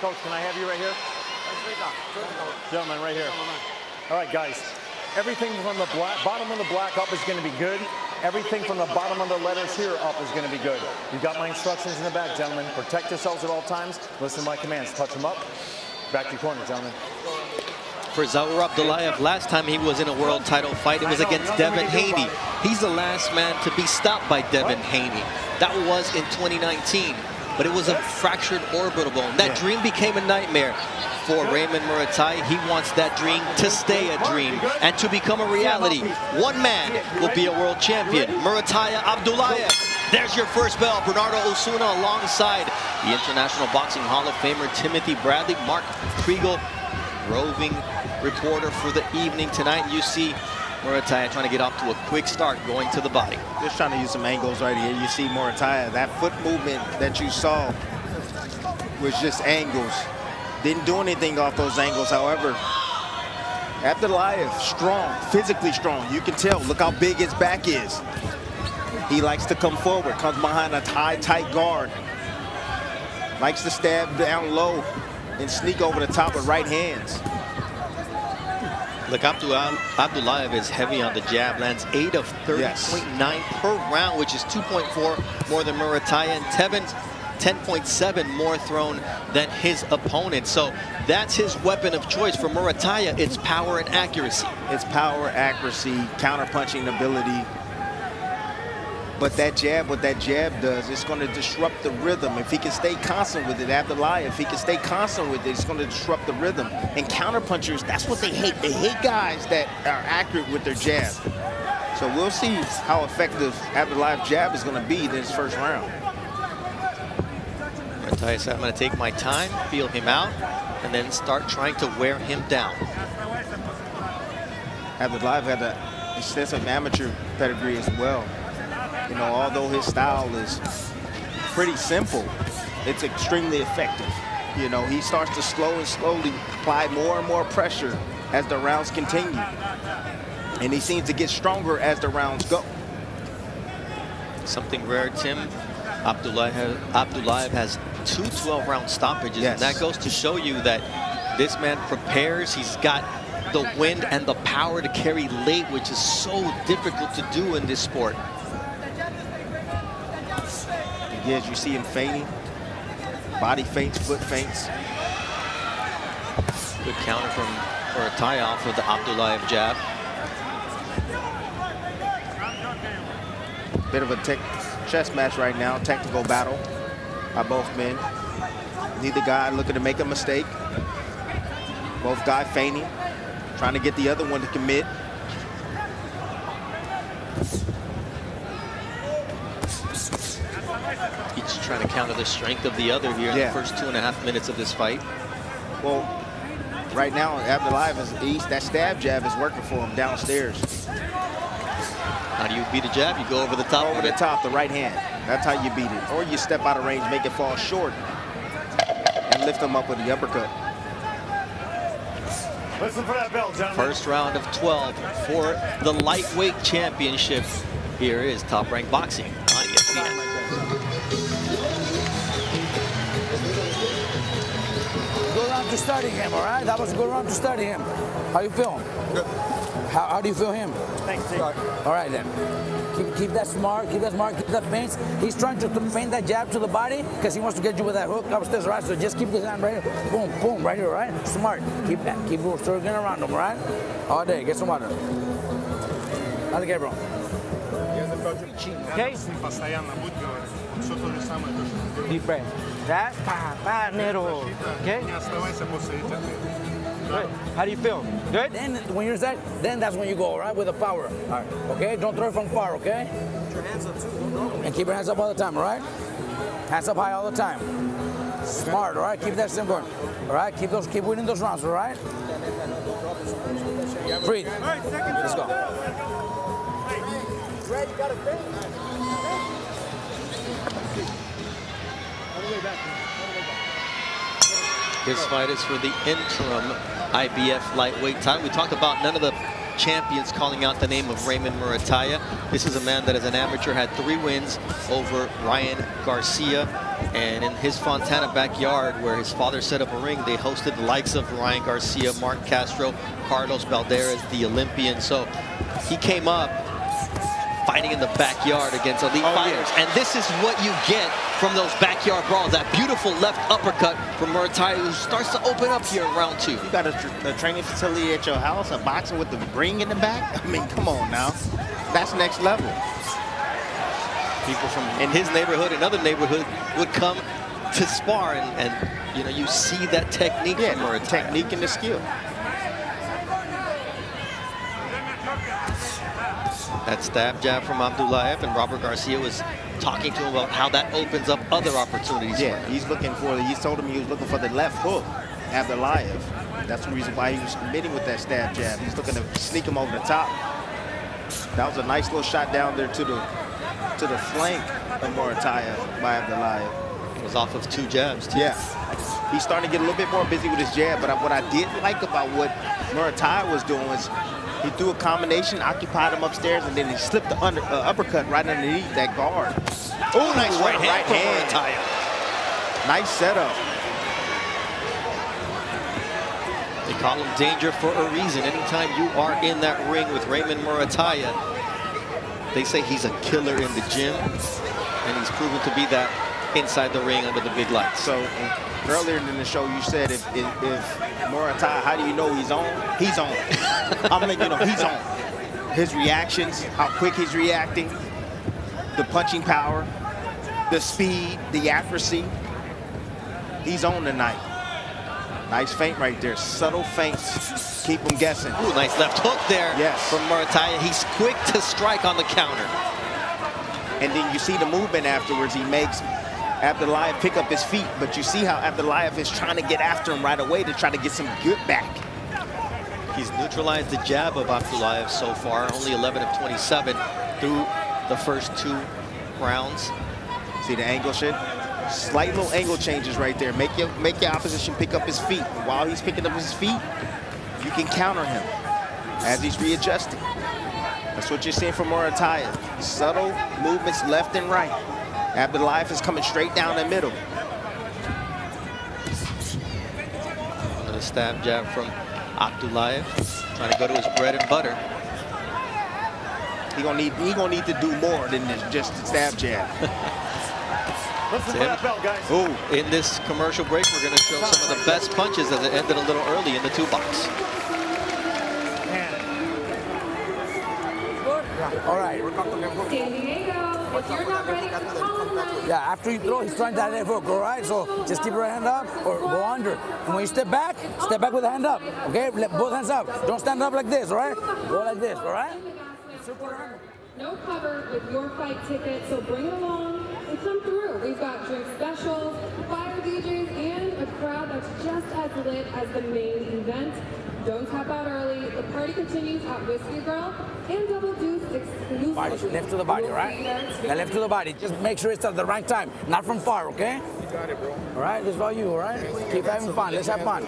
Coach, can I have you right here? Gentlemen, right here. All right, guys. Everything from the bottom of the black up is going to be good. Everything from the bottom of the letters here up is going to be good. You've got my instructions in the back, gentlemen. Protect yourselves at all times. Listen to my commands. Touch them up. Back to your corner, gentlemen. For Zaur Abdullaev, last time he was in a world title fight, it was against Devin Haney. He's the last man to be stopped by Devin Haney. That was in 2019, but it was a fractured orbital bone. That dream became a nightmare for Raymond Muratalla. He wants that dream to stay a dream and to become a reality. One man will be a world champion. Muratalla Abdullaev. There's your first bell. Bernardo Osuna alongside the International Boxing Hall of Famer Timothy Bradley. Mark Kriegel, roving reporter for the evening tonight. You see Muratalla trying to get off to a quick start, going to the body. Just trying to use some angles right here. You see Muratalla, that foot movement that you saw was just angles. Didn't do anything off those angles, however. Abdullaev, strong, physically strong. You can tell, look how big his back is. He likes to come forward, comes behind a high, tight guard. Likes to stab down low and sneak over the top with right hands. Look, Abdullaev is heavy on the jab, lands 8 of 30.9 per round, which is 2.4 more than Muratalla, and Tevin's 10.7 more thrown than his opponent. So that's his weapon of choice. For Muratalla, it's power and accuracy. It's power, accuracy, counter-punching ability. But that jab, what that jab does, it's going to disrupt the rhythm. If he can stay constant with it, Abdullaev, if he can stay constant with it, it's going to disrupt the rhythm. And counterpunchers, that's what they hate. They hate guys that are accurate with their jab. So we'll see how effective Abdullaev's jab is going to be in his first round. Muratalla said, I'm going to take my time, feel him out, and then start trying to wear him down. Abdullaev had an extensive amateur pedigree as well. You know, although his style is pretty simple, it's extremely effective. You know, he starts to slowly apply more and more pressure as the rounds continue. And he seems to get stronger as the rounds go. Something rare, Tim. Abdullaev has 2 12-round stoppages, and that goes to show you that this man prepares. He's got the wind and the power to carry late, which is so difficult to do in this sport. Yes, you see him feinting. Body feints, foot feints. Good counter from Muratalla off of the Abdullaev jab. Bit of a chess match right now, technical battle by both men. Neither guy looking to make a mistake. Both guys feigning, trying to get the other one to commit. Each trying to counter the strength of the other here in the first 2.5 minutes of this fight. Well, right now, Abdullaev that stab jab is working for him downstairs. How do you beat a jab? You go over the top. Over the top, the right hand. That's how you beat it. Or you step out of range, make it fall short, and lift him up with the uppercut. Listen for that bell, gentlemen. First round of 12 for the lightweight championship. Here is Top Rank Boxing on ESPN. Good round to study him, all right? That was a good round to study him. How you feel? Good. How do you feel him? Thanks, Steve. All right, then. Keep that smart, keep that feints. He's trying to feint that jab to the body because he wants to get you with that hook upstairs, right? So just keep this hand right here. Boom, boom, right here, right? Smart. Keep that. Keep circling around him, right? All day. Get some water. How's it get, bro? Okay? Deep breath. That, Nero. Okay? Good. How do you feel? Good? Then when you're set, then that's when you go, all right, with the power. All right. Okay? Don't throw it from far, okay? Keep your hands up too. And keep your hands up all the time, all right? Hands up high all the time. Smart, all right? Keep that same going. All right? Keep winning those rounds, all right? Breathe. Let's go. Red, you got a fit? This fight is for the interim IBF lightweight title. We talked about none of the champions calling out the name of Raymond Muratalla. This is a man that as an amateur had 3 wins over Ryan Garcia. And in his Fontana backyard, where his father set up a ring, they hosted the likes of Ryan Garcia, Mark Castro, Carlos Valderez, the Olympian. So he came up fighting in the backyard against elite fighters. And this is what you get from those backyard brawls. That beautiful left uppercut from Muratalla, who starts to open up here in round 2. You got a training facility at your house, a boxing with the ring in the back? I mean, come on now. That's next level. People from in his neighborhood and other neighborhood would come to spar, and you know, you see that technique from Muratalla. Technique and the skill. That stab jab from Abdullaev, and Robert Garcia was talking to him about how that opens up other opportunities. Yeah, he's looking for, he told him he was looking for the left hook, Abdullaev. That's the reason why he was committing with that stab jab. He's looking to sneak him over the top. That was a nice little shot down there to the flank of Muratalla by Abdullaev. It was off of 2 jabs, too. Yeah. He's starting to get a little bit more busy with his jab, but what I did like about what Muratalla was doing was he threw a combination, occupied him upstairs, and then he slipped the uppercut right underneath that guard. Oh, nice right hand. Muratalla. Nice setup. They call him danger for a reason. Anytime you are in that ring with Raymond Muratalla, they say he's a killer in the gym, and he's proven to be that inside the ring under the big lights. So earlier in the show, you said if Muratalla, how do you know he's on? He's on. I'm letting you know he's on. His reactions, how quick he's reacting, the punching power, the speed, the accuracy. He's on tonight. Nice feint right there. Subtle feints. Keep him guessing. Ooh, nice left hook there from Muratalla. He's quick to strike on the counter. And then you see the movement afterwards. He makes Abdullaev pick up his feet, but you see how Abdullaev is trying to get after him right away to try to get some good back. He's neutralized the jab of Abdullaev so far, only 11 of 27 through the first 2 rounds. See the angle shit? Slight little angle changes right there. Make your opposition pick up his feet. While he's picking up his feet, you can counter him as he's readjusting. That's what you're seeing from Muratalla. Subtle movements left and right. Abdullaev is coming straight down the middle. Another stab jab from Abdullaev, trying to go to his bread and butter. He gonna need to do more than just the stab jab. Listen for that belt, guys. Ooh, in this commercial break, we're going to show some of the best punches as it ended a little early in the 2 box. All right. Yeah, after you throw, he's trying that left hook, all right? So just keep your hand up or go under. And when you step back with the hand up, okay? Let both hands up. Don't stand up like this, all right? Go like this, all right? No cover with your fight ticket, so bring it along and come through. We've got drink specials, fire DJs, and a crowd that's just as lit as the main event. Don't tap out early. The party continues at Whiskey Girl and Double Deuce exclusively. Body, left to the body, all right? Yeah, left to the body. Just make sure it's at the right time, not from far, okay? You got it, bro. All right, this is all you, all right? Keep having fun. Let's have fun.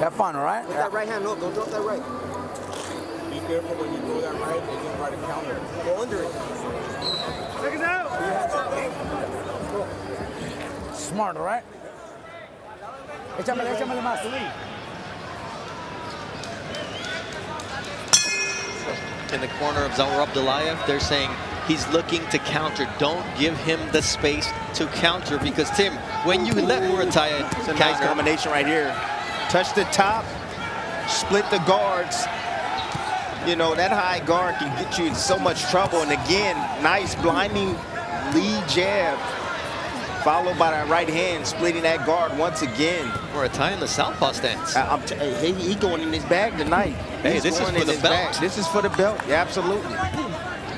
Have fun, all right? That right hand, no, don't drop that right. Be careful when you throw that right, they can try to counter. Go under it. Check it out. Smart, all right? Échamele más. In the corner of Zaur Abdullaev, they're saying he's looking to counter. Don't give him the space to counter, because, Tim, when you let Muratalla It's a counter, nice combination right here. Touch the top, split the guards. You know, that high guard can get you in so much trouble. And again, nice blinding lead jab, followed by that right hand, splitting that guard once again. Muratalla in the southpaw stance. He going in his bag tonight. Hey, He's this is going for in the his belt. bag. This is for the belt, yeah, absolutely.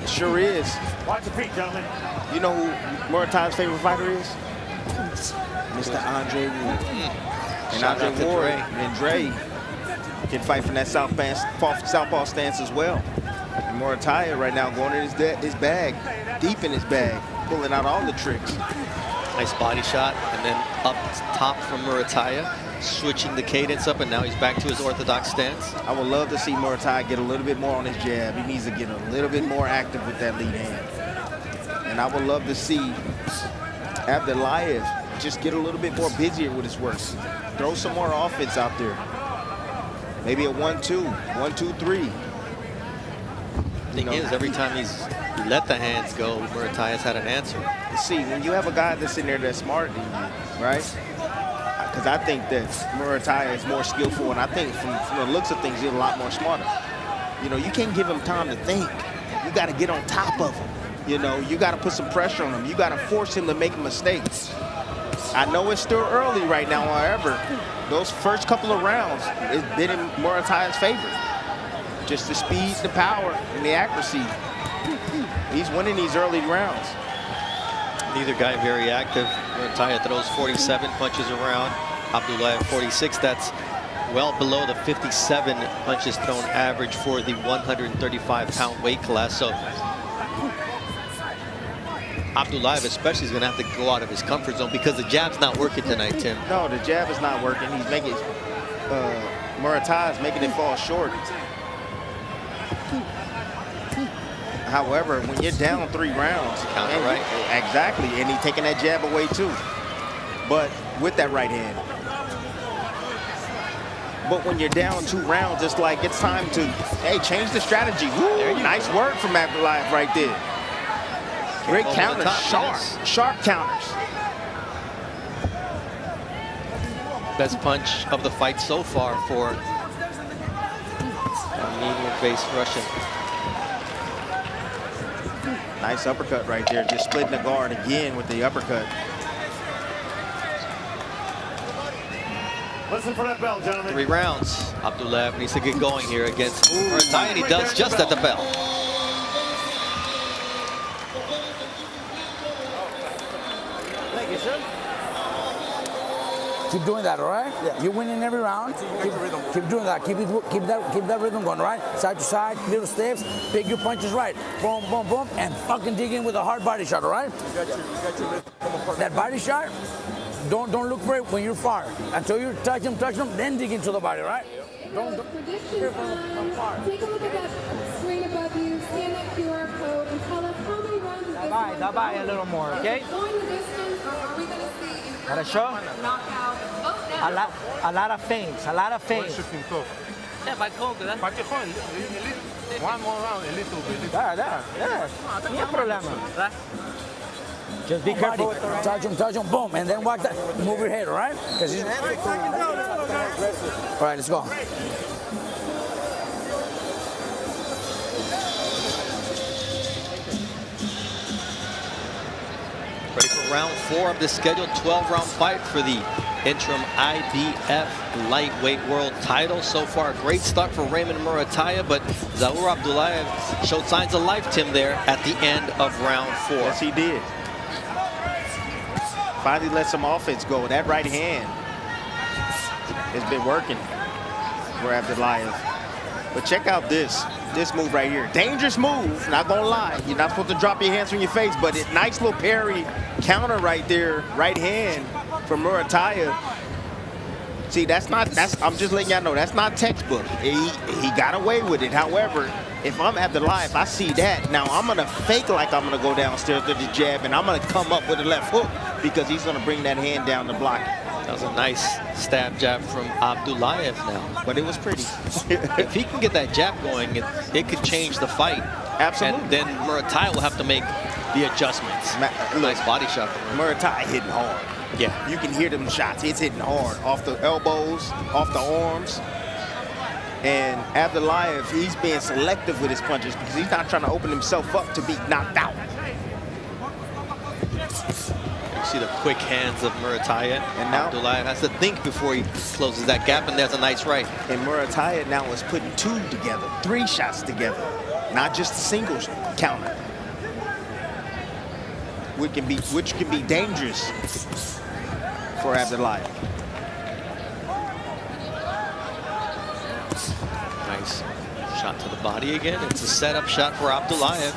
It sure is. Watch the feet, gentlemen. You know who Muratalla's favorite fighter is? Mr. Andre Ward. And Shout out Andre to Ward Dre. and Dre can fight from that southpaw stance as well. And Muratalla right now going in his bag, deep in his bag, pulling out all the tricks. Nice body shot, and then up top from Muratalla. switching the cadence up, and now he's back to his orthodox stance. I would love to see Muratalla get a little bit more on his jab. He needs to get a little bit more active with that lead hand. And I would love to see Abdullaev just get a little bit more busier with his work. Throw some more offense out there. Maybe a 1-2, 1-2-3. Thing is, every time he let the hands go, Muratalla's had an answer. See, when you have a guy that's in there that's smarter than you, right? Because I think that Muratalla is more skillful, and I think from the looks of things, he's a lot more smarter. You know, you can't give him time to think. You got to get on top of him. You know, you got to put some pressure on him. You got to force him to make mistakes. I know it's still early right now, however, those first couple of rounds, it's been in Muratalla's favor. Just the speed, the power, and the accuracy. He's winning these early rounds. Neither guy very active. Muratalla throws 47 punches around. Abdullaev 46. That's well below the 57 punches thrown average for the 135-pound weight class. So Abdullaev especially is going to have to go out of his comfort zone because the jab's not working tonight, Tim. No, the jab is not working. He's making Muratalla's making it fall short. However, when you're down 3 rounds, counter right. Exactly, and he's taking that jab away too. But with that right hand. But when you're down 2 rounds, it's like it's time to, hey, change the strategy. Woo, nice work from Abdullaev right there. Great counters, sharp counters. Best punch of the fight so far for a medium-based Russian. Nice uppercut right there, just splitting the guard again with the uppercut. Listen for that bell, gentlemen. 3 rounds. Abdullaev needs to get going here against Muratalla, and he does just at the bell. Thank you, sir. Keep doing that, all right? Yeah. You're winning every round. Keep doing that. Keep that rhythm going, right? Side to side, little steps. Pick your punches right. Boom, boom, boom, and fucking dig in with a hard body shot, all right? You got your rhythm. That body shot, don't look for it when you're far. Until you touch them, then dig into the body, right? Don't prediction time. Take a look at that screen above you. Scan that QR code and tell us how many rounds is this one. Bye, a little more, okay? Going the distance, or are we going to see Хорошо? knockout? Oh, A lot of feints, a lot of feints. One more round, a little bit. No hay problema. Just be careful with the right hand. touch him, boom, and then walk that. Move your head, all right? Because he's... All right, let's go. Ready for round 4 of the scheduled 12-round fight for the interim IBF lightweight world title. So far, a great start for Raymond Muratalla, but Zaur Abdullaev showed signs of life, Tim, there at the end of round 4. Yes, he did. Finally let some offense go. That right hand has been working for Abdullaev. But check out this move right here. Dangerous move, not gonna lie. You're not supposed to drop your hands from your face, but a nice little parry counter right there, right hand from Muratalla. See, I'm just letting y'all know, that's not textbook. He got away with it. However, if I'm Abdullaev, I see that. Now I'm gonna fake like I'm gonna go downstairs to the jab, and I'm gonna come up with a left hook because he's gonna bring that hand down to block it. That was a nice stab jab from Abdullaev now. But it was pretty. If he can get that jab going, it could change the fight. Absolutely. And then Muratalla will have to make the adjustments. Nice body shot from him. Muratalla hitting hard. Yeah. You can hear them shots. It's hitting hard. Off the elbows, off the arms. And Abdullaev, he's being selective with his punches because he's not trying to open himself up to be knocked out. You see the quick hands of Muratalla. And now Abdullaev has to think before he closes that gap, and there's a nice right. And Muratalla now is putting 2 together, 3 shots together, not just a single counter, which can be dangerous for Abdullaev. Nice shot to the body again. It's a setup shot for Abdullaev.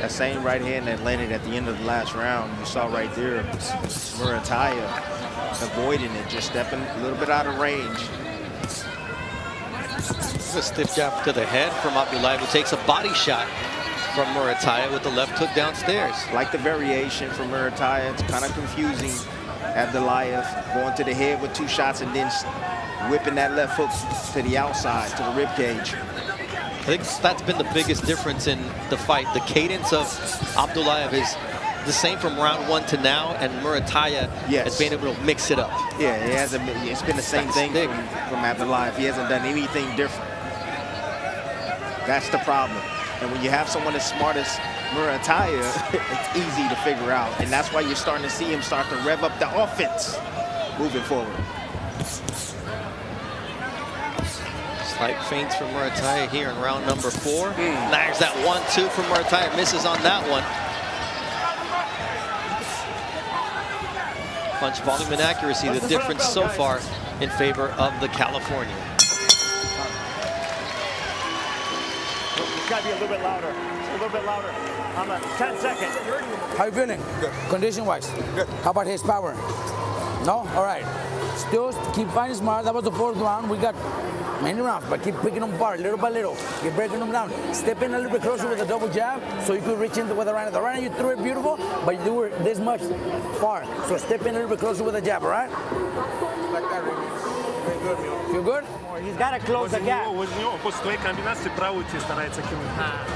That same right hand that landed at the end of the last round, you saw right there, Muratalla avoiding it, just stepping a little bit out of range. A stiff jab to the head from Abdullaev, who takes a body shot from Muratalla with the left hook downstairs. Like the variation from Muratalla, it's kind of confusing. Abdullaev going to the head with 2 shots and then whipping that left hook to the outside, to the rib cage. I think that's been the biggest difference in the fight. The cadence of Abdullaev is the same from round 1 to now, and Muratalla has been able to mix it up. Yeah, it's been the same thing from Abdullaev. He hasn't done anything different. That's the problem. And when you have someone as smart as Muratalla, it's easy to figure out. And that's why you're starting to see him start to rev up the offense moving forward. Slight feints from Muratalla here in round number 4. There's that 1-2 from Muratalla. Misses on that one. Punch volume and accuracy, the difference so far in favor of the Californian. It's got to be a little bit louder. A little bit louder. On the 10 seconds. How you feeling? Good. Condition-wise? Good. How about his power? No? All right. Still keep fighting smart. That was the 4th round. We got many rounds, but keep picking them apart little by little. Keep breaking them down. Step in a little bit closer with a double jab so you could reach into with the right hand. The right hand, you threw it beautiful, but you were this much far. So step in a little bit closer with a jab, all right? Like that, Raymond. Very good, man. Feel good? He's got to close the gap.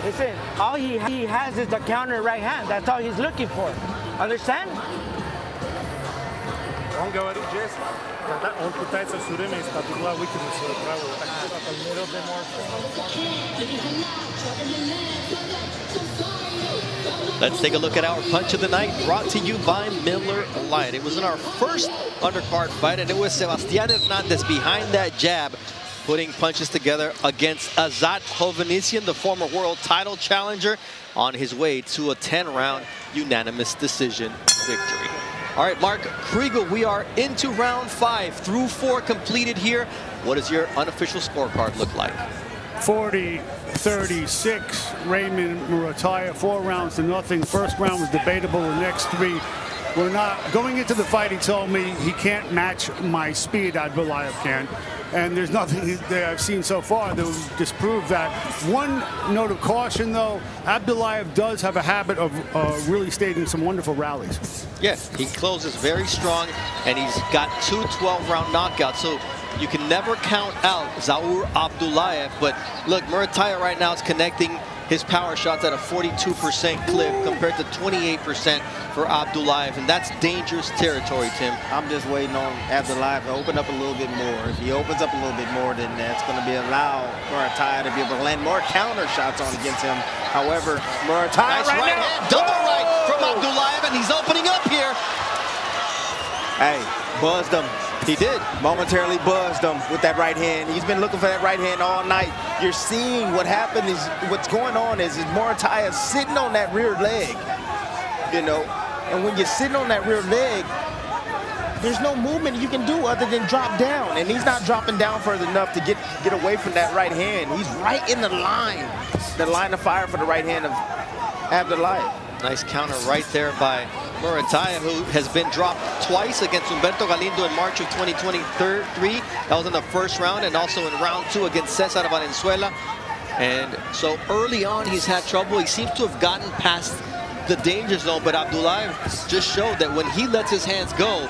Listen, all he has is the counter right hand. That's all he's looking for. Understand? Он говорит здесь, когда он пытается все время из-под угла выкинуть свою правую. Let's take a look at our punch of the night, brought to you by Miller Lite. It was in our first undercard fight, and it was Sebastián Hernández behind that jab, putting punches together against Azat Hovhannisyan, the former world title challenger, on his way to a 10-round unanimous decision victory. All right, Mark Kriegel, we are into round 5, through 4 completed here. What does your unofficial scorecard look like? 40-36, Raymond Muratalla, 4 rounds to nothing. First round was debatable, the next 3 were not. Going into the fight, he told me he can't match my speed, Abdullaev can. And there's nothing that I've seen so far that would disprove that. One note of caution, though, Abdullaev does have a habit of really staging some wonderful rallies. Yes, he closes very strong, and he's got 2 12-round knockouts. So you can never count out Zaur Abdullaev. But look, Muratalla right now is connecting his power shots at a 42% clip compared to 28% for Abdullaev, and that's dangerous territory, Tim. I'm just waiting on Abdullaev to open up a little bit more. If he opens up a little bit more, then that's going to be allow Muratalla to be able to land more counter shots on against him. However, Muratalla nice right hand, double right from Abdullaev, and he's opening up here. Hey, buzzed him. He did. Momentarily buzzed him with that right hand. He's been looking for that right hand all night. You're seeing what happened is, what's going on is Muratalla sitting on that rear leg, you know, and when you're sitting on that rear leg, there's no movement you can do other than drop down, and he's not dropping down further enough to get away from that right hand. He's right in the line of fire for the right hand of Abdullaev. Nice counter right there by Muratalla, who has been dropped twice against Humberto Galindo in March of 2023. That was in the first round, and also in round 2 against Cesar Valenzuela. And so early on, he's had trouble. He seems to have gotten past the danger zone, but Abdullaev just showed that when he lets his hands go,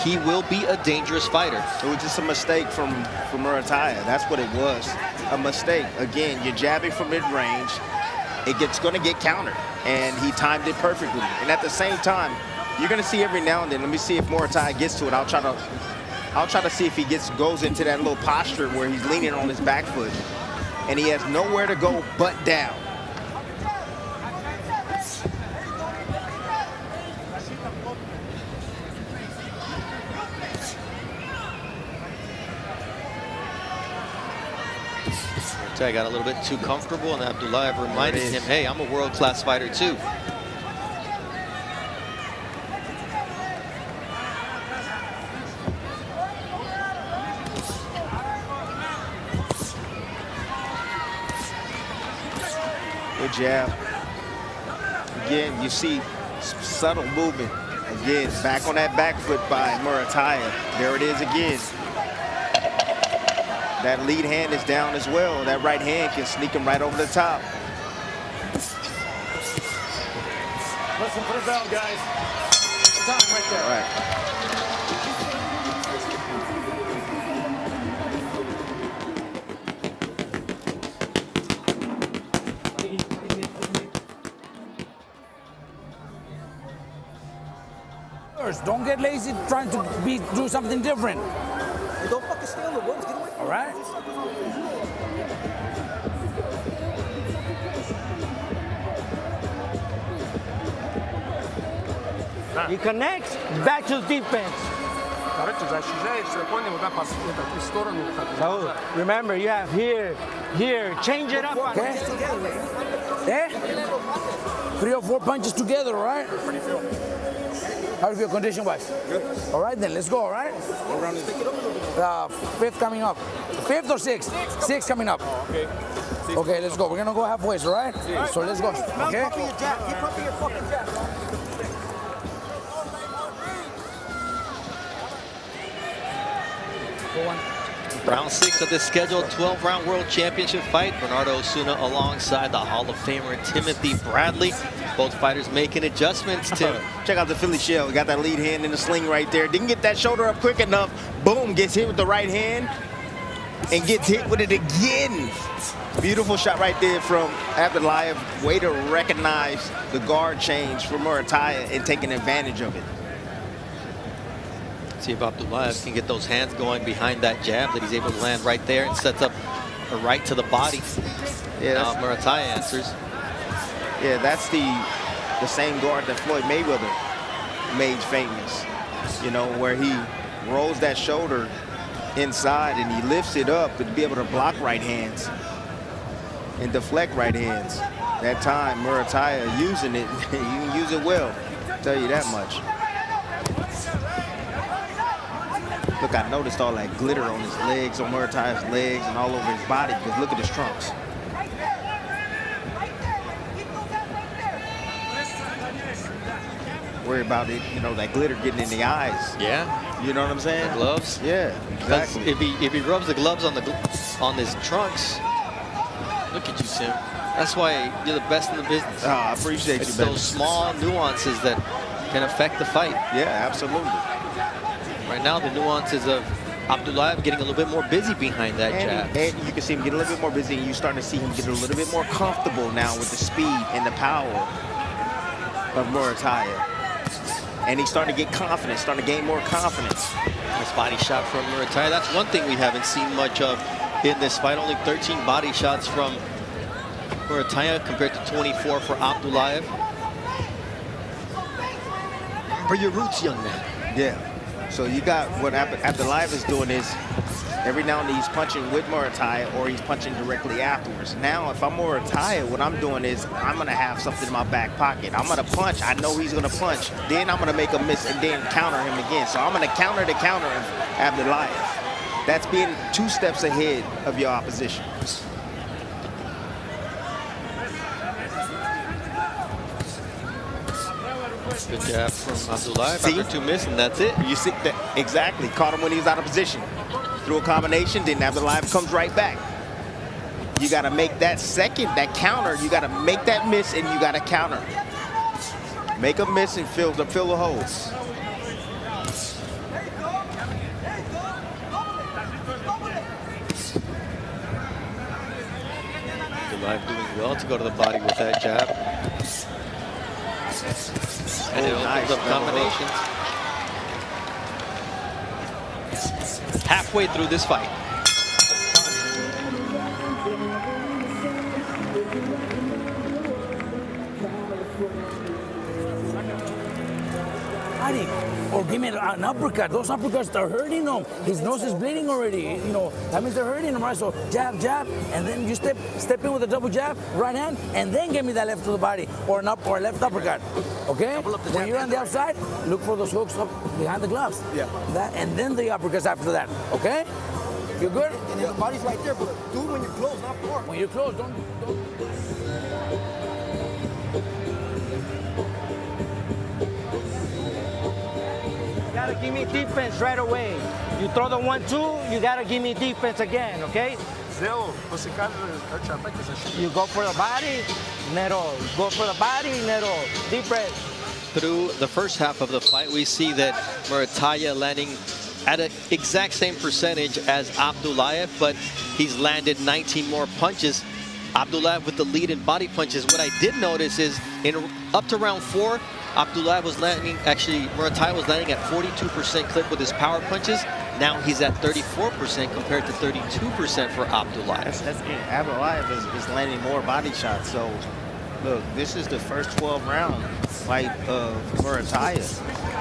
he will be a dangerous fighter. It was just a mistake from Muratalla. That's what it was, a mistake. Again, you're jabbing from mid-range. It's going to get countered, and he timed it perfectly. And at the same time, you're going to see every now and then. Let me see if Muratalla gets to it. I'll try to see if he goes into that little posture where he's leaning on his back foot, and he has nowhere to go but down. I got a little bit too comfortable, and Abdullaev reminded him, hey, I'm a world-class fighter too. Good jab. again, you see subtle movement. Again, back on that back foot by Muratalla. There it is again. That lead hand is down as well. That right hand can sneak him right over the top. Listen for the bell, guys. Time right there. All right. Don't get lazy trying to do something different. Don't fucking stay on the ropes. Get away from All right? He connects, back to the defense. So remember, you have here, change it up. Okay? Yeah? 3 or 4 punches together, all right? How do you feel condition-wise? Good. All right, then let's go, all right? What round is it? 5th coming up. 5th or 6th? 6th coming up. Oh, okay. Okay, let's go. We're going to go halfway, all right? So let's go, okay? Keep pumping your jab. Keep pumping your fucking jab. Go on. Round 6 of this scheduled 12-round World Championship fight. Bernardo Osuna alongside the Hall of Famer Timothy Bradley. Both fighters making adjustments to... Check out the Philly shell. We got that lead hand in the sling right there. Didn't get that shoulder up quick enough. Boom, gets hit with the right hand and gets hit with it again. Beautiful shot right there from Abdullaev. Way to recognize the guard change from Muratalla and taking advantage of it. See if Abdullaev can get those hands going behind that jab that he's able to land right there and sets up a right to the body. Yeah, now Muratalla answers. Yeah, that's the same guard that Floyd Mayweather made famous. You know, where he rolls that shoulder inside and he lifts it up to be able to block right hands and deflect right hands. That time, Muratalla using it, he can use it well, I'll tell you that much. Look, I noticed all that glitter on his legs, on Muratalla's legs, and all over his body, because look at his trunks. Worry about it, you know, that glitter getting in the eyes. Yeah. You know what I'm saying? The gloves. Yeah, exactly. If he rubs the gloves on his trunks, look at you, Tim. That's why you're the best in the business. Oh, I appreciate it's you, those small nuances that can affect the fight. Yeah, absolutely. Right now, the nuances of Abdullaev getting a little bit more busy behind that jab. And you can see him get a little bit more busy, and you're starting to see him get a little bit more comfortable now with the speed and the power of Muratalla. And he's starting to get confidence, starting to gain more confidence. Nice body shot from Muratalla. That's one thing we haven't seen much of in this fight. Only 13 body shots from Muratalla compared to 24 for Abdullaev. Remember your roots, young man. Yeah. So you got what Abdullaev is doing is every now and then he's punching with Muratalla or he's punching directly afterwards. Now, if I'm Muratalla, what I'm doing is I'm going to have something in my back pocket. I'm going to punch. I know he's going to punch. Then I'm going to make a miss and then counter him again. So I'm going to counter Abdullaev. That's being 2 steps ahead of your opposition. Good jab from Abdullaev. After 2 misses, and that's it. You see that exactly. Caught him when he was out of position. Threw a combination, then Abdullaev comes right back. You got to make that that counter. You got to make that miss and you got to counter. Make a miss and fill the holes. Abdullaev doing well to go to the body with that jab. And it opens up combinations. Halfway through this fight. Or give me an uppercut. Those uppercuts are hurting him. His nose is bleeding already. You know, that means they're hurting him, right? So jab, jab, and then you step in with a double jab, right hand, and then give me that left to the body or a left uppercut. Okay? When you're on the outside, look for those hooks up behind the gloves. Yeah. And then the uppercuts after that. Okay? You good? And the body's right there, but do it when you're close, not before. When you're close, don't. You gotta give me defense right away. You throw the 1-2, you gotta give me defense again, okay? Zaur, você cada ataque você You go for the body, Nero. Go for the body, Nero. Deep breath. Through the first half of the fight, we see that Muratalla landing at an exact same percentage as Abdullaev, but he's landed 19 more punches. Abdullaev with the lead in body punches. What I did notice is up to round 4, Abdullaev was landing, actually Muratalla was landing at 42% clip with his power punches. Now he's at 34% compared to 32% for Abdullaev. That's good. Abdullaev is landing more body shots. So look, this is the first 12-round fight of Muratalla,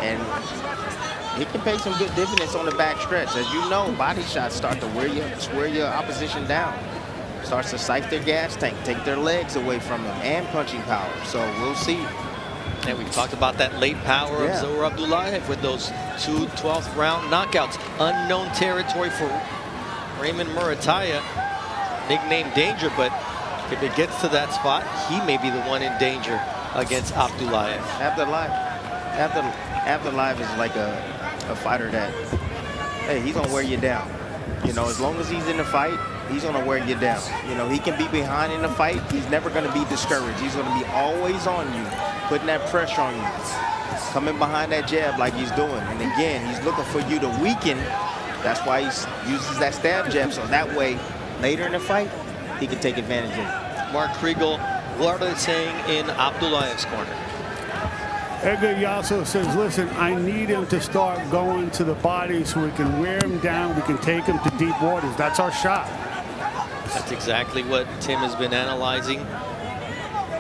and he can pay some good dividends on the back stretch. As you know, body shots start to wear your opposition down. Starts to siph their gas tank, take their legs away from them, and punching power. So we'll see. And we've talked about that late power of Zaur Abdullaev with those 2 12th round knockouts. Unknown territory for Raymond Muratalla, nicknamed Danger, but if it gets to that spot, he may be the one in danger against Abdullaev. Abdullaev is like a fighter that, hey, he's gonna wear you down. You know, as long as he's in the fight, he's gonna wear you down. You know, he can be behind in the fight. He's never gonna be discouraged. He's gonna be always on you, putting that pressure on you, coming behind that jab like he's doing. And again, he's looking for you to weaken. That's why he uses that stab jab, so that way, later in the fight, he can take advantage of it. Mark Kriegel, what are they saying in Abdullaev's corner? Edgar Yasso says, listen, I need him to start going to the body so we can wear him down. We can take him to deep waters. That's our shot. That's exactly what Tim has been analyzing.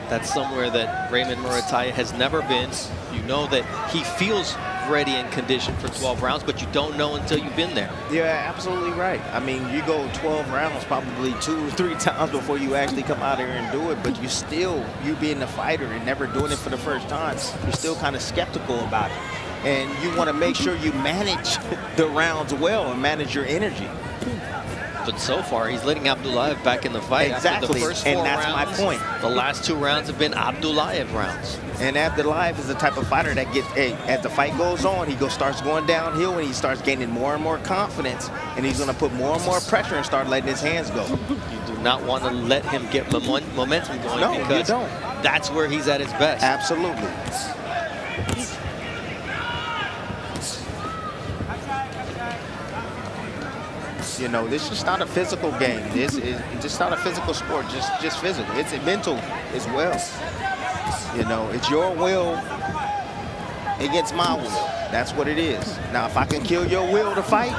That's somewhere that Raymond Muratalla has never been. You know that he feels ready and conditioned for 12 rounds, but you don't know until you've been there. Yeah, absolutely right. I mean, you go 12 rounds probably 2 or 3 times before you actually come out here and do it, but you being a fighter and never doing it for the first time, you're still kind of skeptical about it. And you want to make sure you manage the rounds well and manage your energy. But so far, he's letting Abdullaev back in the fight. Exactly, after the first 4 and that's rounds. my point. The last 2 rounds have been Abdullaev rounds. And Abdullaev is the type of fighter that gets, hey, as the fight goes on, he starts going downhill and he starts gaining more and more confidence, and he's going to put more and more pressure and start letting his hands go. You do not want to let him get momentum going, no, because you don't. That's where he's at his best. Absolutely. You know, this is not a physical game. This is just not a physical sport, just physical. It's mental as well. You know, it's your will against my will. That's what it is. Now, if I can kill your will to fight,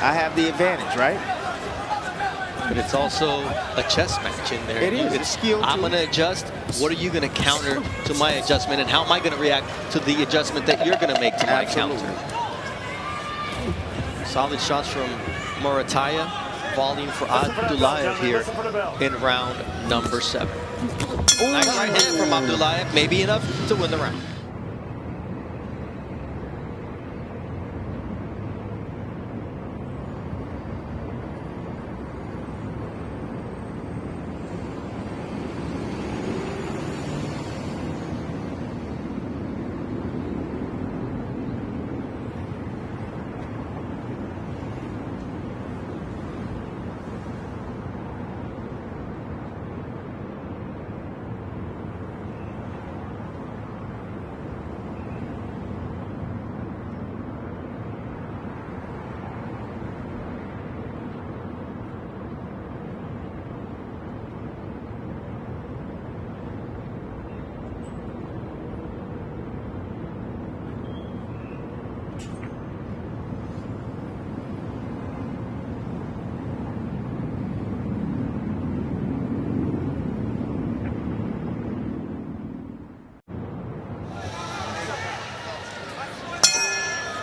I have the advantage, right? But it's also a chess match in there. It is. It's skill. I'm going to adjust. What are you going to counter to my adjustment, and how am I going to react to the adjustment that you're going to make to my counter? Solid shots from Muratalla, volume for Abdullaev here in round number 7. Nice right hand from Abdullaev, maybe enough to win the round.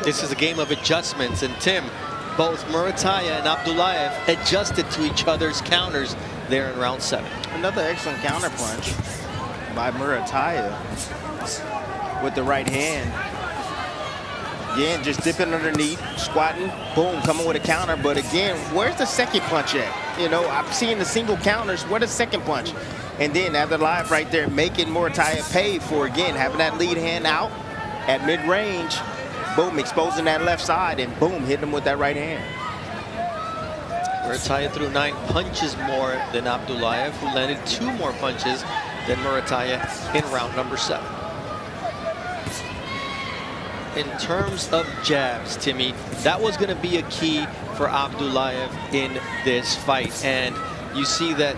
This is a game of adjustments, and Tim, both Muratalla and Abdullaev adjusted to each other's counters there in round 7. Another excellent counter punch by Muratalla with the right hand. Again, just dipping underneath, squatting, boom, coming with a counter. But again, where's the second punch at? You know, I'm seeing the single counters. Where's the second punch? And then Abdullaev right there making Muratalla pay for, again, having that lead hand out at mid-range. Boom, exposing that left side, and boom, hitting him with that right hand. Muratalla threw 9 punches more than Abdullaev, who landed 2 more punches than Muratalla in round number 7. In terms of jabs, Timmy, that was going to be a key for Abdullaev in this fight. And you see that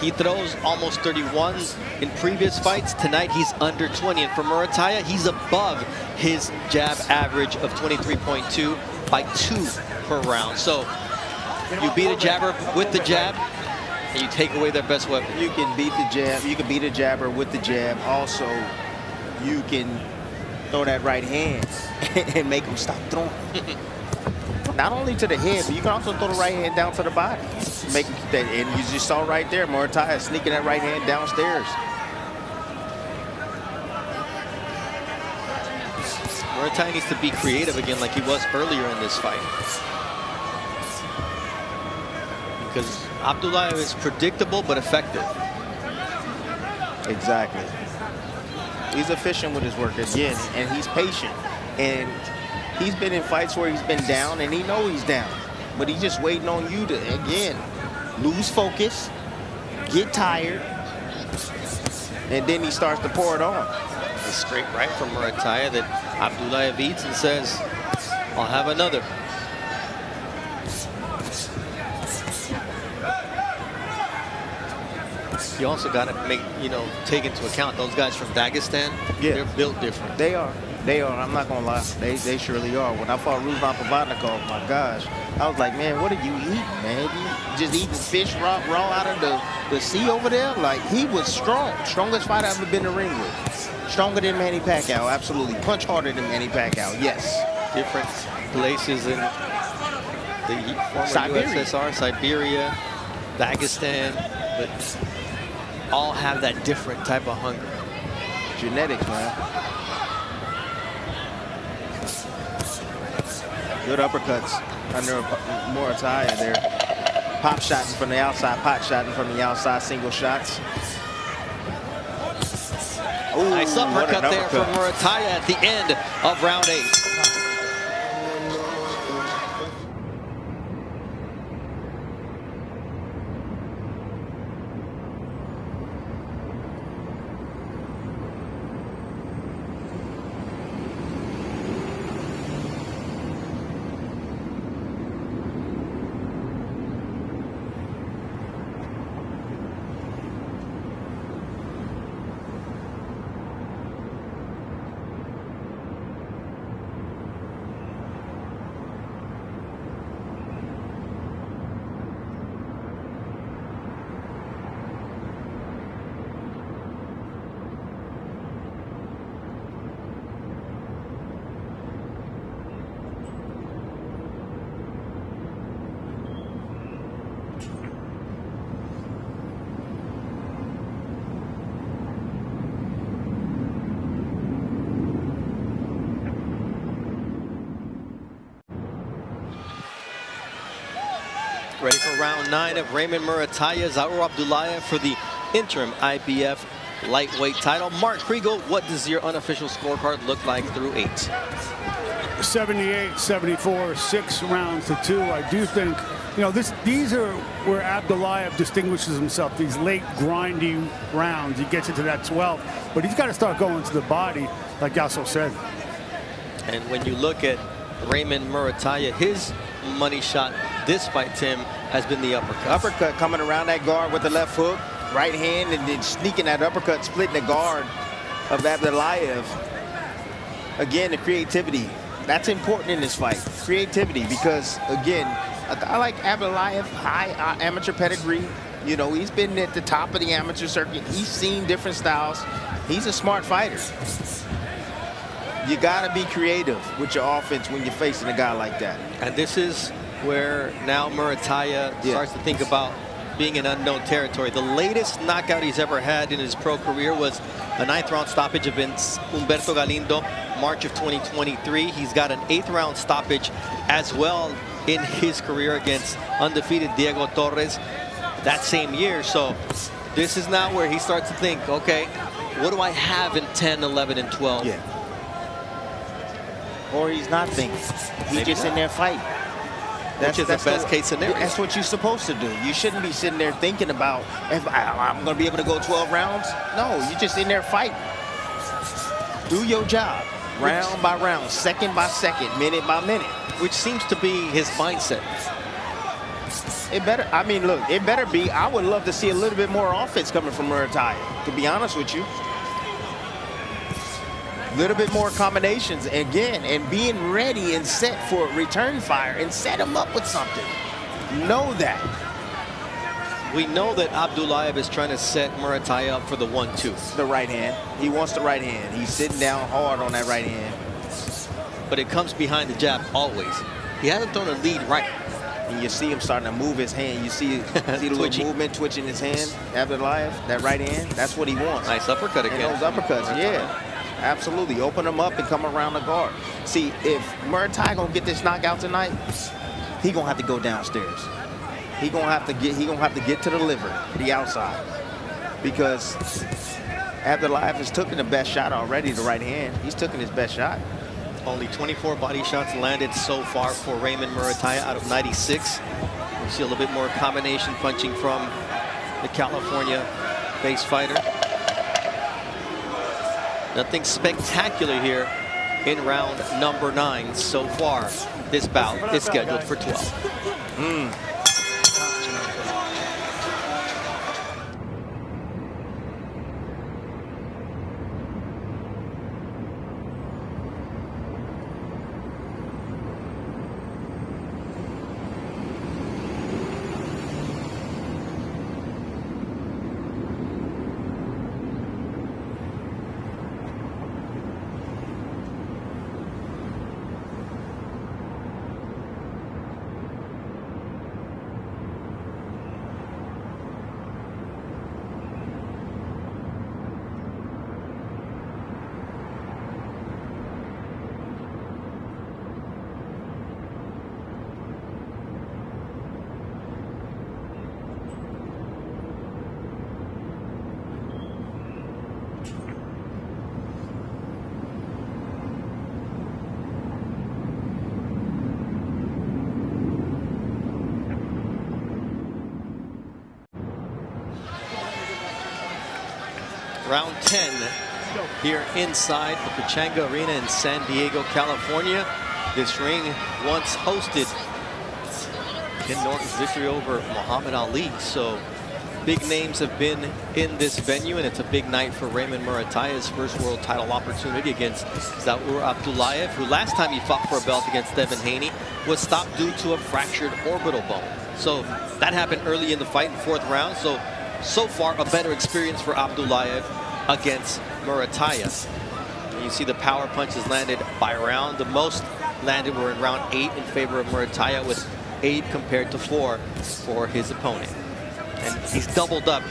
he throws almost 31 in previous fights. Tonight, he's under 20. And for Muratalla, he's above his jab average of 23.2 by 2 per round. So you beat a jabber with the jab, and you take away their best weapon. You can beat the jab. You can beat a jabber with the jab. Also, you can throw that right hand and make him stop throwing. Not only to the head, but you can also throw the right hand down to the body. Make him keep that. And you just saw right there, Muratalla sneaking that right hand downstairs. Muratalla needs to be creative again like he was earlier in this fight. Because Abdullaev is predictable but effective. Exactly. He's efficient with his work again, and he's patient. And he's been in fights where he's been down, and he knows he's down. But he's just waiting on you to, again, lose focus, get tired, and then he starts to pour it on. A straight right from Muratalla that Abdullaev eats and says, I'll have another. You also got to make, take into account those guys from Dagestan. Yeah. They're built different. They are. They are. I'm not going to lie. They surely are. When I fought Ruslan Provodnikov, my gosh, I was like, man, what are you eating, man? You just eating fish raw out of the sea over there? Like, he was strong. Strongest fighter I've ever been in the ring with. Stronger than Manny Pacquiao, absolutely. Punch harder than Manny Pacquiao, yes. Different places in the former USSR, Siberia, Dagestan, but all have that different type of hunger. Genetics, man. Good uppercuts under Muratalla there. Pop shotting from the outside, pot shotting from the outside, single shots. Ooh, nice uppercut there from Muratalla at the end of round 8. Ready for round 9 of Raymond Muratalla, Zaur Abdullaev for the interim IBF lightweight title. Mark Kriegel, what does your unofficial scorecard look like through 8? 78-74, 6 rounds to 2. I do think, these are where Abdullaev distinguishes himself, these late grinding rounds. He gets into that 12th, but he's got to start going to the body, like Yasso said. And when you look at Raymond Muratalla, his money shot this fight, Tim, has been the uppercut. Uppercut coming around that guard with the left hook, right hand, and then sneaking that uppercut, splitting the guard of Abdullaev. Again, the creativity. That's important in this fight. Creativity, because, again, I like Abdullaev, high amateur pedigree. He's been at the top of the amateur circuit. He's seen different styles. He's a smart fighter. You got to be creative with your offense when you're facing a guy like that. And this is where now Muratalla starts to think about being in unknown territory. The latest knockout he's ever had in his pro career was a 9th round stoppage against Humberto Galindo, March of 2023. He's got an 8th round stoppage as well in his career against undefeated Diego Torres that same year. So this is now where he starts to think, okay, what do I have in 10, 11, and 12? Yeah. Or he's not thinking. He's just in there fighting. Which is the best case scenario. That's what you're supposed to do. You shouldn't be sitting there thinking about, if I'm going to be able to go 12 rounds. No, you're just in there fighting. Do your job, round by round, second by second, minute by minute. Which seems to be his mindset. It better, I mean, look, it better be. I would love to see a little bit more offense coming from Muratalla, to be honest with you. Little bit more combinations again, and being ready and set for return fire and set him up with something. Know that. We know that Abdullaev is trying to set Muratalla up for the 1-2. The right hand. He wants the right hand. He's sitting down hard on that right hand. But it comes behind the jab always. He hasn't thrown a lead right. And you see him starting to move his hand. You see the little movement twitching his hand. Abdullaev, that right hand, that's what he wants. Nice uppercut again. And those uppercuts, yeah. Absolutely. Open him up and come around the guard. See, if Muratalla gonna get this knockout tonight, he gonna have to go downstairs. He gonna have to get to the liver, the outside. Because Abdullaev has taken the best shot already, the right hand. He's taken his best shot. Only 24 body shots landed so far for Raymond Muratalla out of 96. We see a little bit more combination punching from the California-based fighter. Nothing spectacular here in round number 9 so far. This bout is scheduled for 12. Round 10 here inside the Pechanga Arena in San Diego, California. This ring once hosted Ken Norton's victory over Muhammad Ali. So big names have been in this venue, and it's a big night for Raymond Muratalla's first world title opportunity against Zaur Abdullaev, who last time he fought for a belt against Devin Haney was stopped due to a fractured orbital bone. So that happened early in the fight in 4th round. So far, a better experience for Abdullaev against Muratalla. You see the power punches landed by round. The most landed were in round 8 in favor of Muratalla, with 8 compared to 4 for his opponent. And he's doubled up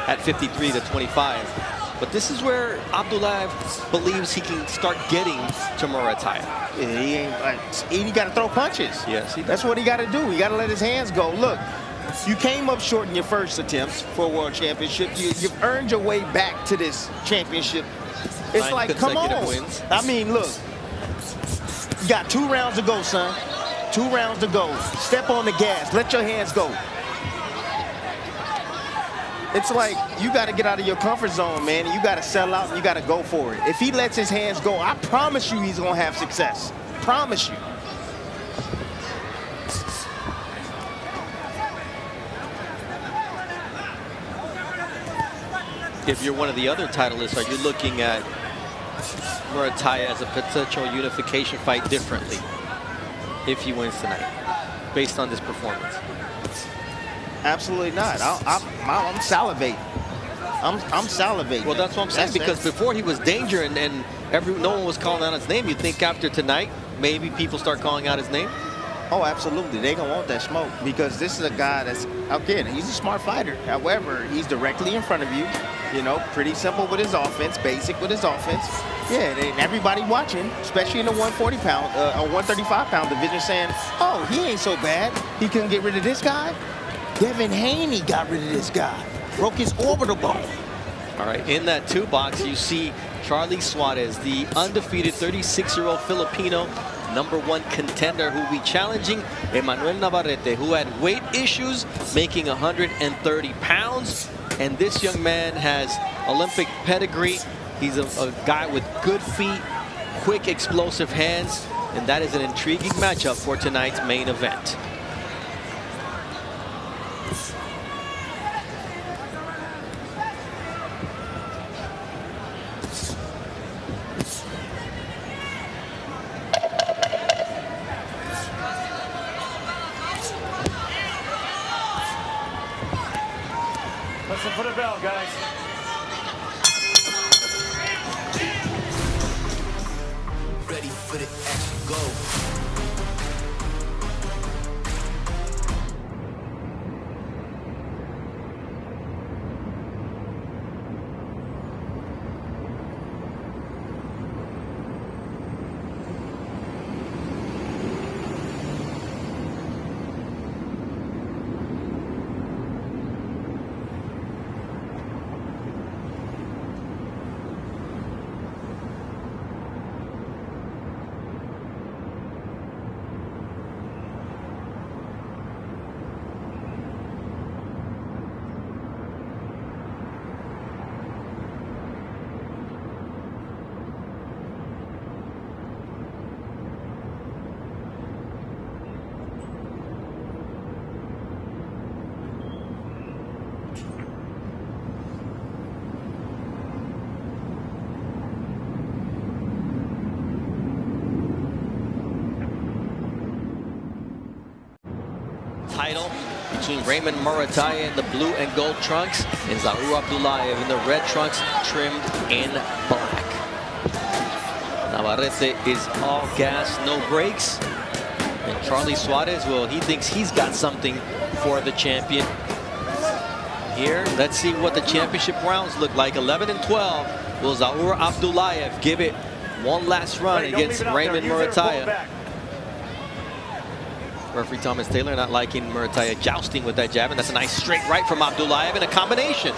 at 53 to 25. But this is where Abdullaev believes he can start getting to Muratalla. He got to throw punches. Yes, he does. That's what he got to do. He got to let his hands go. Look, you came up short in your first attempts for a world championship. You've earned your way back to this championship. It's 9 like, come on. wins. I mean, look, you got 2 rounds to go, son. 2 rounds to go. Step on the gas. Let your hands go. It's like you got to get out of your comfort zone, man. You got to settle out and you got to go for it. If he lets his hands go, I promise you he's going to have success. Promise you. If you're one of the other titleists, are you looking at Muratalla as a potential unification fight differently if he wins tonight, based on this performance? Absolutely not. I'm salivating. I'm salivating. Well, that's what I'm saying, because before he was danger and no one was calling out his name. You think after tonight, maybe people start calling out his name? Oh, absolutely. They gonna want that smoke because this is a guy that's, again, he's a smart fighter. However, he's directly in front of you. You know, pretty simple with his offense, basic with his offense. Yeah, and everybody watching, especially in the 140-pound or 135-pound division, saying, "Oh, he ain't so bad. He couldn't get rid of this guy." Devin Haney got rid of this guy, broke his orbital bone. All right, in that 2 box, you see Charlie Suarez, the undefeated 36-year-old Filipino, #1 contender, who will be challenging Emmanuel Navarrete, who had weight issues, making 130 pounds. And this young man has Olympic pedigree. He's a guy with good feet, quick, explosive hands, and that is an intriguing matchup for tonight's main event. Listen for the bell, guys. Ready for the action, go. Title between Raymond Muratalla in the blue and gold trunks and Zaur Abdullaev in the red trunks trimmed in black. Navarrete is all gas, no brakes. And Charlie Suarez, well, he thinks he's got something for the champion. Here, let's see what the championship rounds look like. 11 and 12. Will Zaur Abdullaev give it one last run against Raymond Muratalla? Referee Thomas Taylor not liking Muratalla jousting with that jab, and that's a nice straight right from Abdullaev in a combination.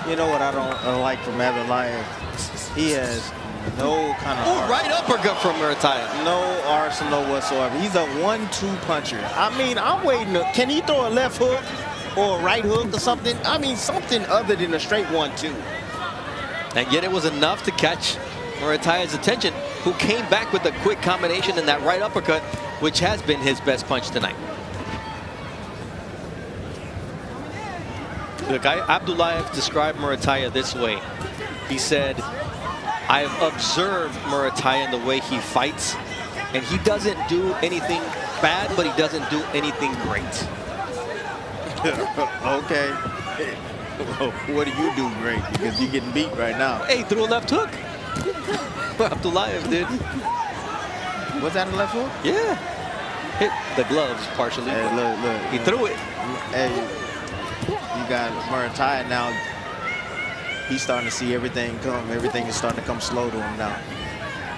You know what I don't like from Abdullaev? He has no kind of right uppercut from Muratalla. No arsenal whatsoever. He's a 1-2 puncher. I mean, I'm waiting. Can he throw a left hook or a right hook or something? I mean, something other than a straight 1-2. And yet it was enough to catch Muratalla's attention, who came back with a quick combination in that right uppercut, which has been his best punch tonight. Look, Abdullaev described Muratalla this way. He said, "I've observed Muratalla in the way he fights, and he doesn't do anything bad, but he doesn't do anything great." Okay. What do you do great? Because you're getting beat right now. Hey, threw a left hook. Abdullaev did. Was that a left hook? Yeah. Hit the gloves partially. Hey, look. He threw it. Hey, you got Muratalla now. He's starting to see everything come. Everything is starting to come slow to him now.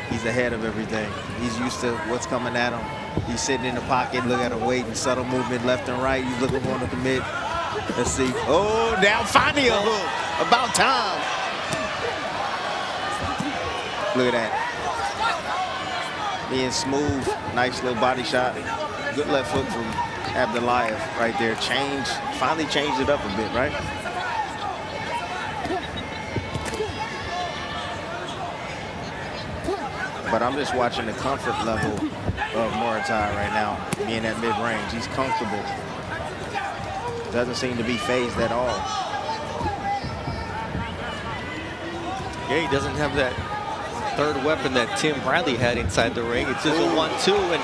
He's ahead of everything. He's used to what's coming at him. He's sitting in the pocket, look at him waiting, subtle movement left and right. He's looking for him to commit. Let's see. Oh, down, finally a hook. About time. Look at that. Being smooth, nice little body shot. Good left hook from Abdullaev right there. Finally changed it up a bit, right? But I'm just watching the comfort level of Muratalla right now, being at mid-range. He's comfortable. Doesn't seem to be phased at all. Yeah, he doesn't have that third weapon that Tim Bradley had inside the ring. It's just a 1-2, and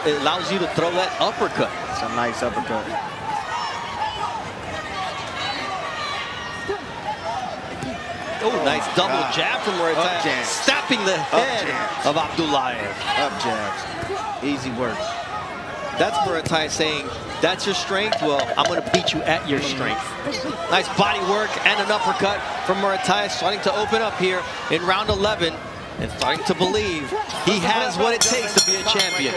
it allows you to throw that uppercut. It's a nice uppercut. Oh, nice double jab from Muratalla, stopping the head of Abdullaev. Up jabs. Easy work. That's Muratalla saying, that's your strength? Well, I'm going to beat you at your strength. Nice body work and an uppercut from Muratalla, starting to open up here in round 11 and starting to believe he has what it takes to be a champion.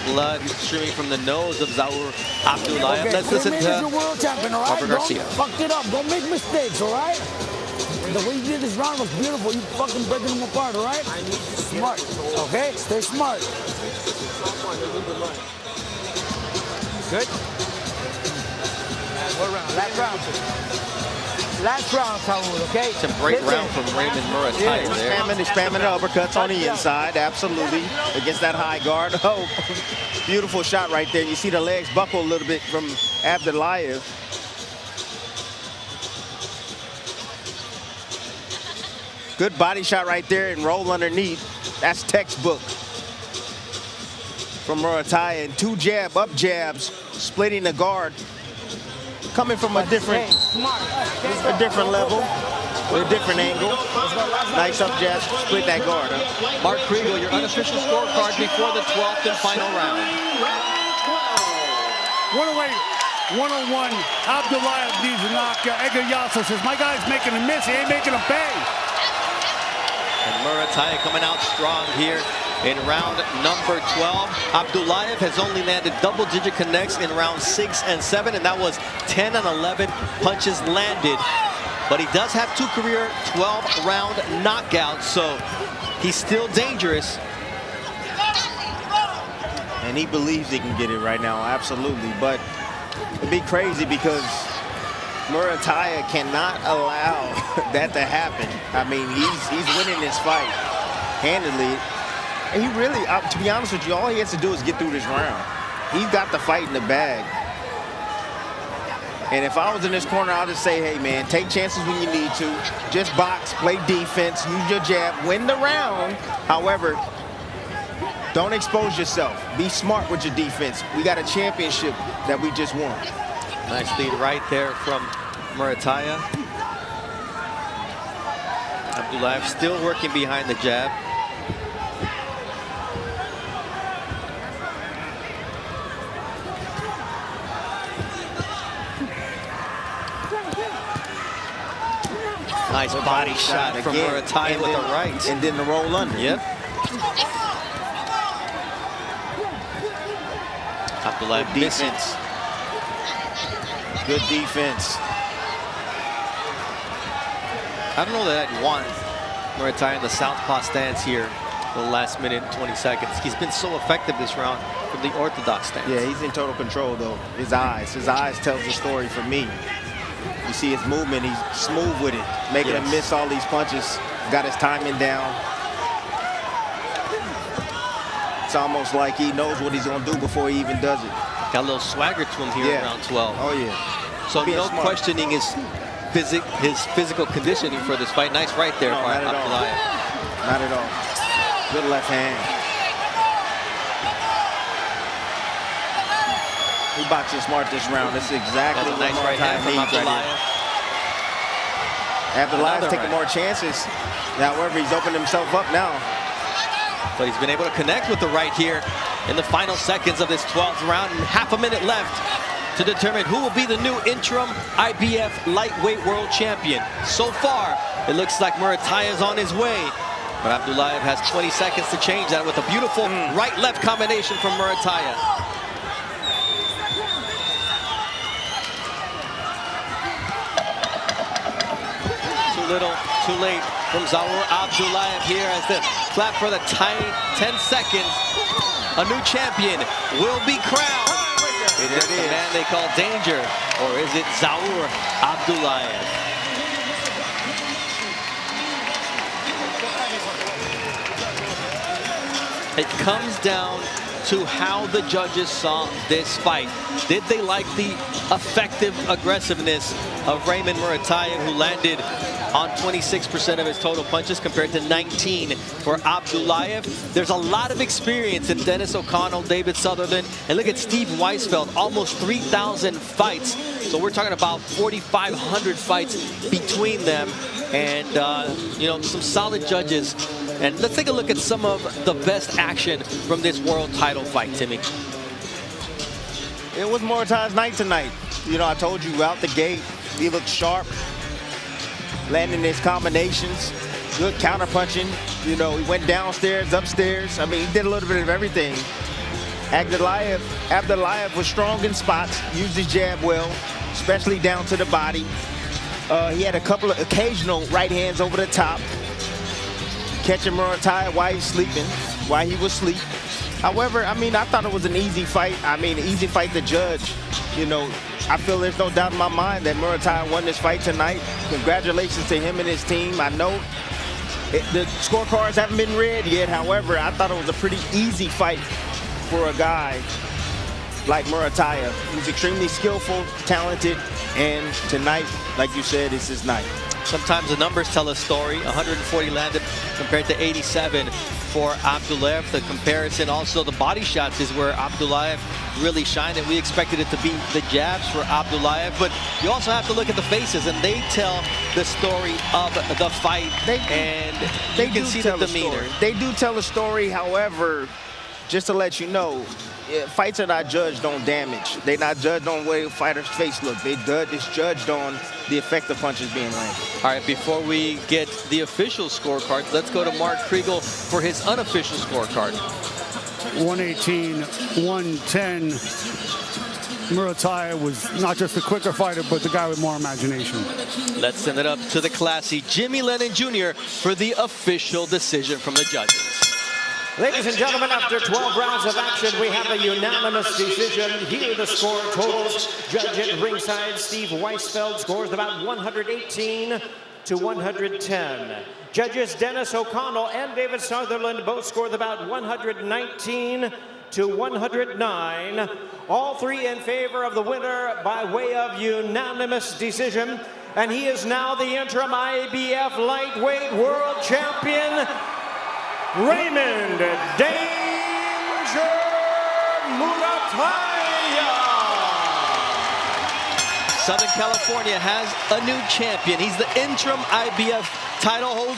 Blood streaming from the nose of Zaur Abdullaev. Okay, Let's listen to you're world champion, all right? Robert Garcia. Don't fuck it up. Don't make mistakes, all right? The way you did this round was beautiful. You fucking breaking them apart, all right? Smart, okay? Stay smart. Good. What round? Last round. Last round, Zaur, okay? It's a great round from Raymond Muratalla there. Spamming the uppercuts on the inside, absolutely, against that high guard. Oh, beautiful shot right there. You see the legs buckle a little bit from Abdullaev. Good body shot right there and roll underneath. That's textbook from Muratalla. And 2 up jabs, splitting the guard. Coming from a different level, with a different angle. Nice up jab, split that guard. Huh? Mark Kriegel, your unofficial scorecard before the 12th and final round. 101. Abdullaev needs a knockout. Edgar Yasser says, my guy's making a miss. He ain't making a bang. And Muratalla coming out strong here in round number 12. Abdullaev has only landed double-digit connects in rounds 6 and 7, and that was 10 and 11 punches landed. But he does have 2 career 12-round knockouts, so he's still dangerous. And he believes he can get it right now, absolutely. But it'd be crazy because Muratalla cannot allow that to happen. I mean, he's winning this fight handily. And he really, to be honest with you, all he has to do is get through this round. He's got the fight in the bag. And if I was in this corner, I'll just say, hey, man, take chances when you need to. Just box, play defense, use your jab, win the round. However, don't expose yourself. Be smart with your defense. We got a championship that we just won. Nice lead right there from Muratalla. Abdullaev still working behind the jab. Nice body shot from Muratalla with the right. And then the roll under. Yep. Abdullaev defense. Good defense. I don't know that I'd want Muratalla in the southpaw stance here for the last minute and 20 seconds. He's been so effective this round from the orthodox stance. Yeah, he's in total control, though. His eyes tells the story for me. You see his movement, he's smooth with it, making him miss all these punches. Got his timing down. It's almost like he knows what he's going to do before he even does it. Got a little swagger to him here in round 12. Oh, yeah. So no questioning his physical conditioning for this fight. Nice right there by Abdullaev. Not at all. Good left hand. He boxing smart this round. That's exactly what nice right hand from Abdullaev. Abdullaev's taking more chances. However, he's opened himself up now. But he's been able to connect with the right here in the final seconds of this 12th round, and half a minute left to determine who will be the new interim IBF lightweight world champion. So far, it looks like Muratalla is on his way, but Abdullaev has 20 seconds to change that with a beautiful right-left combination from Muratalla. Little too late from Zaur Abdullaev here as the clap for the tight 10 seconds. A new champion will be crowned. Is it the man they call Danger, or is it Zaur Abdullaev? It comes down to how the judges saw this fight. Did they like the effective aggressiveness of Raymond Muratalla, who landed on 26% of his total punches compared to 19 for Abdullaev? There's a lot of experience in Dennis O'Connell, David Sutherland, and look at Steve Weisfeld, almost 3,000 fights. So we're talking about 4,500 fights between them, and you know, some solid judges. And let's take a look at some of the best action from this world title fight, Timmy. It was Muratalla's night tonight. You know, I told you out the gate, he looked sharp, landing his combinations, good counter punching. You know, he went downstairs, upstairs. I mean, he did a little bit of everything. Abdullaev was strong in spots, used his jab well, especially down to the body. He had a couple of occasional right hands over the top, catching Muratalla while he's sleeping, while he was asleep. However, I mean, I thought it was an easy fight. I mean, an easy fight to judge. You know, I feel there's no doubt in my mind that Muratalla won this fight tonight. Congratulations to him and his team. I know the scorecards haven't been read yet. However, I thought it was a pretty easy fight for a guy like Muratalla, who's extremely skillful, talented, and tonight, like you said, is his night. Sometimes the numbers tell a story. 140 landed compared to 87 for Abdullaev. The comparison, also the body shots, is where Abdullaev really shined, and we expected it to be the jabs for Abdullaev. But you also have to look at the faces, and they tell the story of the fight. You can see the demeanor. They do tell a story. However, just to let you know, fights are not judged on damage. They're not judged on the way a fighter's face looks. It's judged on the effect of punches being landed. All right, before we get the official scorecard, let's go to Mark Kriegel for his unofficial scorecard. 118, 110. Muratalla was not just a quicker fighter, but the guy with more imagination. Let's send it up to the classy Jimmy Lennon Jr. for the official decision from the judges. Ladies and gentlemen, after 12 rounds of action, we have a unanimous decision. Here are the score totals. Judge at ringside, Steve Weisfeld, scores about 118 to 110. Judges Dennis O'Connell and David Sutherland both scored about 119 to 109. All three in favor of the winner by way of unanimous decision. And he is now the interim IBF lightweight world champion, Raymond Danger Muratalla. Southern California has a new champion. He's the interim IBF title holder.